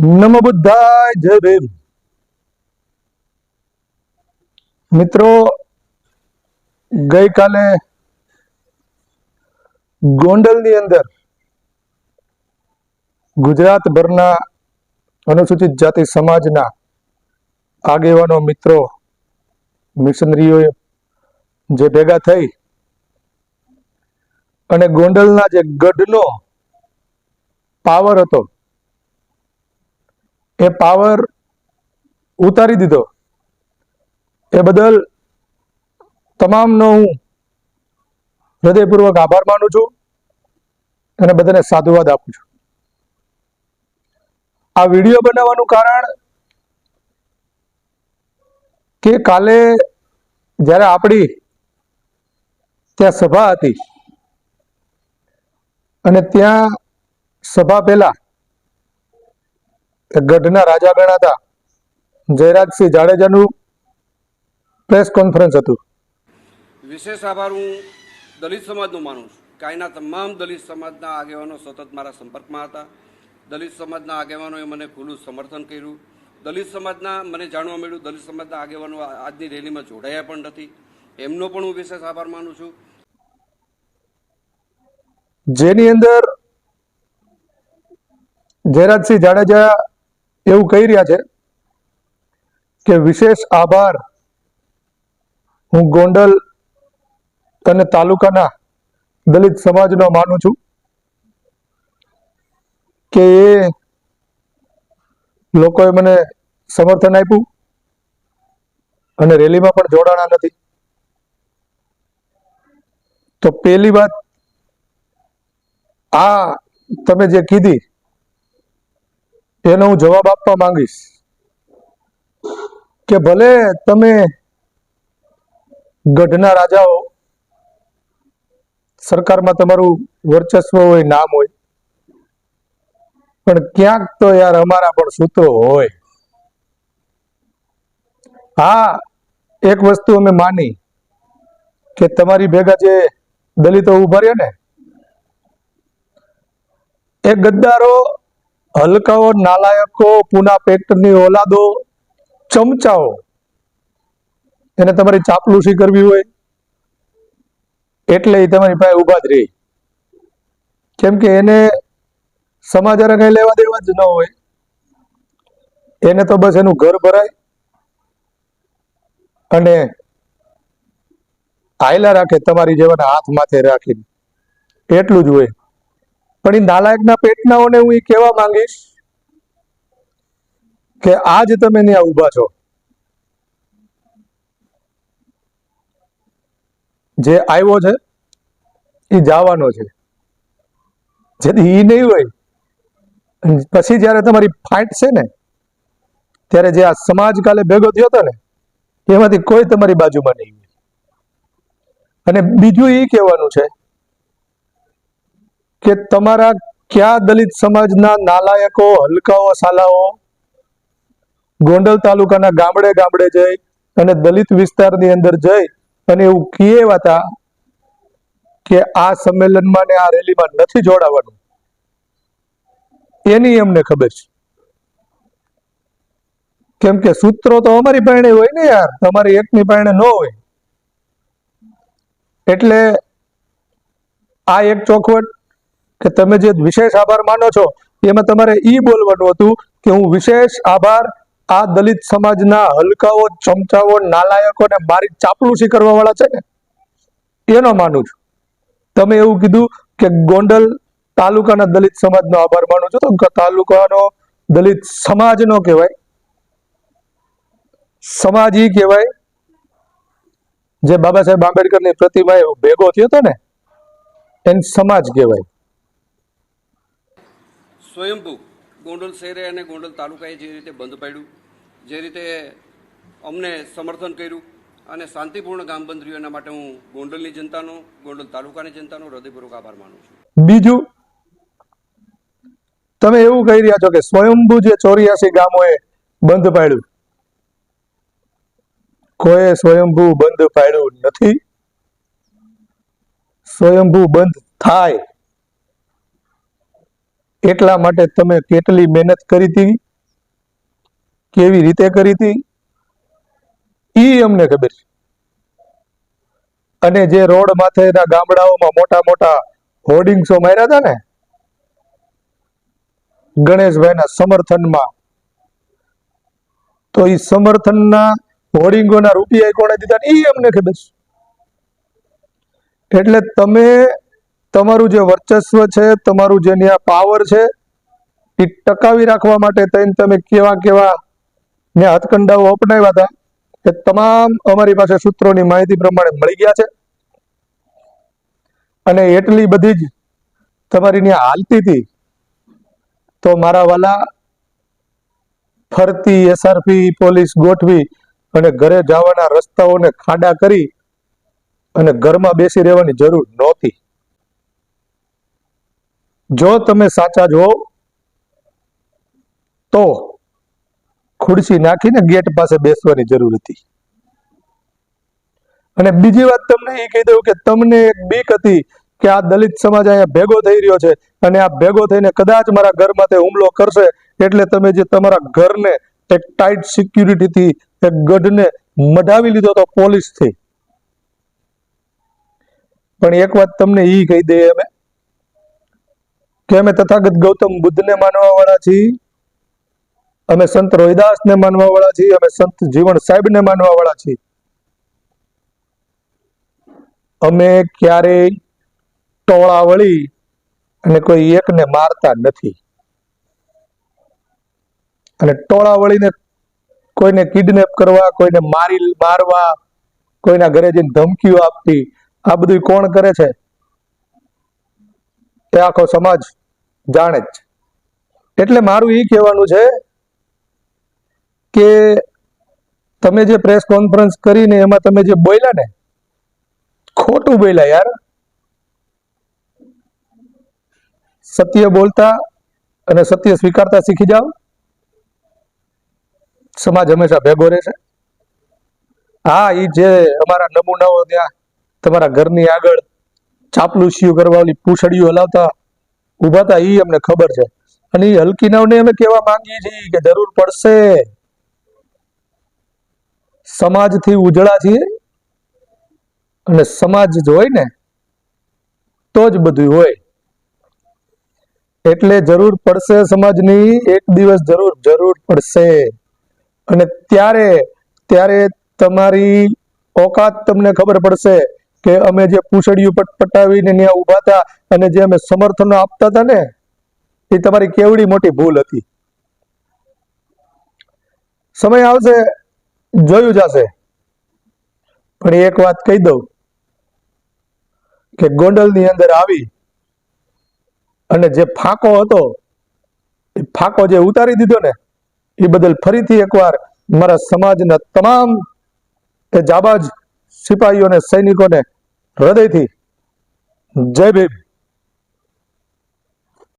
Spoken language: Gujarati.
નમો બુદ્ધાય જય ભીમ. મિત્રો, ગઈકાલે ગોંડલની અંદર ગુજરાતભરના અનુસૂચિત જાતિ સમાજના આગેવાનો મિત્રો મિશનરીઓ જે ભેગા થઈ અને ગોંડલના જે ગઢનો પાવર હતો એ પાવર ઉતારી દીધો. એ બદલ તમામનો હું હૃદયપૂર્વક આભાર માનું છું અને બધાને સાધુવાદ આપું છું. આ વિડીયો બનાવવાનું કારણ કે કાલે જ્યારે આપણી ત્યાં સભા હતી અને ત્યાં સભા પહેલા ગઢના રાજા ગણાતા જયરાજસિંહ જાડેજાનું પ્રેસ કોન્ફરન્સ હતું. વિશેષ આભાર હું દલિત સમાજનો માનું છું કે અહીંના તમામ દલિત સમાજના આગેવાનો સતત મારા સંપર્કમાં હતા. દલિત સમાજના આગેવાનોએ મને ખુલ્લું સમર્થન કર્યું. દલિત સમાજના મને જાણવા મળ્યું દલિત સમાજના આગેવાનો આજની રેલીમાં જોડાયા પણ નથી. એમનો પણ હું વિશેષ આભાર માનું છું. જેની અંદર જયરાજસિંહ જાડેજા એવું કહી રહ્યા છે કે વિશેષ આભાર હું ગોંડલ અને તાલુકાના દલિત સમાજનો માનું છું કે એ લોકોએ મને સમર્થન આપ્યું અને રેલીમાં પણ જોડાણા નથી. તો પહેલી વાત આ તમે જે કીધી એનો હું જવાબ આપવા માંગીશ કે ભલે તમે ગઢના રાજાઓ, સરકારમાં તમારું વર્ચસ્વ હોય, નામ હોય, પણ ક્યાંક તો યાર અમારા પણ સૂત્રો હોય. હા, એક વસ્તુ અમે માની કે તમારી ભેગા જે દલિતો ઉભા રહ્યા ને એ ગદ્દારો, હલકાઓ, નાલાયકો, પૂના પેક્ટની ઓલાદો, ચમચાઓ, એને તમારી ચાપલુસી કરવી હોય એટલે એ તમારી પાસે ઉભા જ રહી. કેમ કે એને સમાચાર કઈ લેવા દેવા જ ન હોય. એને તો બસ એનું ઘર ભરાય અને હાયલા રાખે તમારી જેવાના હાથ માથે રાખીને, એટલું જ હોય. પણ એ નાલાયકના પેટનાઓને હું એ કહેવા માંગીશ કે આજ તમે ત્યાં ઉભા છો, જે આવ્યો છે એ જવાનો છે. જેથી એ નહીં હોય પછી જયારે તમારી ફાઇટ છે ને ત્યારે જે આ સમાજ કાલે ભેગો થયો હતો ને એમાંથી કોઈ તમારી બાજુમાં નહીં હોય. અને બીજું એ કહેવાનું છે કે તમારા કયા દલિત સમાજના નાલાયકો, હલકાઓ, સાલાઓ ગોંડલ તાલુકાના ગામડે ગામડે જઈ અને દલિત વિસ્તારની અંદર જઈ અને એવું કહેવા હતા કે આ સંમેલનમાં ને આ રેલીમાં નથી જોડાવાનું, એની અમને ખબર છે. કેમ કે સૂત્રો તો અમારી પાસે હોય ને યાર, તમારી એકની પાસે ન હોય. એટલે આ એક ચોખવટ કે તમે જે વિશેષ આભાર માનો છો એમાં તમારે ઈ બોલવાનું હતું કે હું વિશેષ આભાર આ દલિત સમાજના હલકાઓ, ચમચાઓ, નાલાયકોને મારી ચાપલુસી કરવા વાળા છે ને એનો માનું છું. તમે એવું કીધું કે ગોંડલ તાલુકાના દલિત સમાજનો આભાર માનું છું, તો તાલુકાનો દલિત સમાજ નો કહેવાય, સમાજ ઈ કહેવાય જે બાબા સાહેબ આંબેડકરની પ્રતિમાએ ભેગો થયો હતો ને એને સમાજ કહેવાય. સ્વયંભૂ ગોંડલ શહેરે અને ગોંડલ તાલુકાએ જે રીતે બંધ પાડ્યું, જે રીતે અમને સમર્થન કર્યું અને શાંતિપૂર્ણ ગામ બંધ રહ્યું, એના માટે હું ગોંડલની જનતાનો, ગોંડલ તાલુકાની જનતાનો હૃદયપૂર્વક આભાર માનું છું. બીજું, તમે એવું કહી રહ્યા છો કે સ્વયંભૂ જે 84 ગામોએ બંધ પાડ્યું. કોઈ સ્વયંભૂ બંધ પાડ્યું નથી. સ્વયંભૂ બંધ થાય એટલા માટે તમે કેટલી મહેનત કરી હતી કેવી રીતે કરી હતી ઈ અમને ખબર છે. અને જે રોડ માથેના ગામડાઓમાં મોટા મોટા હોર્ડિંગ્સો માર્યા હતા ને ગણેશભાઈના સમર્થનમાં, તો એ સમર્થનના હોર્ડિંગોના રૂપિયા કોણે દીધા એ અમને ખબર છે. એટલે તમે તમારું જે વર્ચસ્વ છે, તમારું જે ન્યા પાવર છે એ ટકાવી રાખવા માટે તમે કેવા કેવા ન્યા હથકંડાઓ અપનાવ્યા હતા એ તમામ અમારી પાસે સૂત્રોની માહિતી પ્રમાણે મળી ગયા છે. અને એટલી બધી જ તમારી ન્યા હાલતી હતી તો મારા વાલા ફરતી એસઆરપી પોલીસ ગોઠવી અને ઘરે જવાના રસ્તાઓને ખાડા કરી અને ઘરમાં બેસી રહેવાની જરૂર નહોતી. જો તમે સાચા જ હોવ તો ખુરશી નાખીને ગેટ પાસે બેસવાની જરૂર હતી. અને બીજી વાત તમને એ કહી દઉં કે તમને એક બીક હતી કે આ દલિત સમાજ અહીંયા ભેગો થઈ રહ્યો છે અને આ ભેગો થઈને કદાચ મારા ઘર માથે હુમલો કરશે, એટલે તમે જે તમારા ઘરને એક ટાઈટ સિક્યુરિટીથી એક ગઢને મઢાવી લીધો તો પોલીસથી. પણ એક વાત તમને એ કહી દઈએ અમે કે અમે તથાગત ગૌતમ બુદ્ધને માનવા વાળા છીએ, અમે સંત રોહિદાસને માનવા વાળા છીએ, અમે સંત જીવણ સાહેબને માનવા વાળા છીએ. અમે ક્યારેય ટોળા વળી અને કોઈ એકને મારતા નથી. અને ટોળા વળીને કોઈને કિડનેપ કરવા, કોઈને મારવા, કોઈના ઘરે જઈને ધમકીઓ આપવી, આ બધું કોણ કરે છે એ આખો સમાજ જાણે જ. એટલે મારું એ કહેવાનું છે કે તમે જે પ્રેસ કોન્ફરન્સ કરીને એમાં તમે જે બોલ્યા ને, ખોટું બોલ્યા યાર. સત્ય બોલતા અને સત્ય સ્વીકારતા શીખી જાઓ, સમાજ હંમેશા ભેગો રહેશે. હા, એ જે અમારા નમૂનાઓ ત્યાં તમારા ઘરની આગળ ચાપલુસિયું કરવા ઓલી પૂંછડીઓ હલાવતા ઉભા હતા, એ અમને ખબર છે. અને એ હલકીનાઓને અમે કહેવા માંગીએ છીએ કે જરૂર પડશે, સમાજથી ઉજળા છીએ અને સમાજ જ હોય ને તો જ બધું હોય. એટલે જરૂર પડશે સમાજની, એક દિવસ જરૂર પડશે. અને ત્યારે તમારી ઓકાત તમને ખબર પડશે કે અમે જે પૂંછડીયું પટપટાવીને ત્યાં ઉભા હતા અને જે અમે સમર્થનો આપતા હતા ને એ તમારી કેવડી મોટી ભૂલ હતી. સમય આવશે, જોયું જશે. પણ એક વાત કહી દઉં કે ગોંડલની અંદર આવી અને જે ફાંકો હતો એ ફાંકો જે ઉતારી દીધો ને એ બદલ ફરીથી એકવાર મારા સમાજના તમામ એ જાબાજ સિપાહીઓને, સૈનિકોને હૃદયથી જય ભીમ.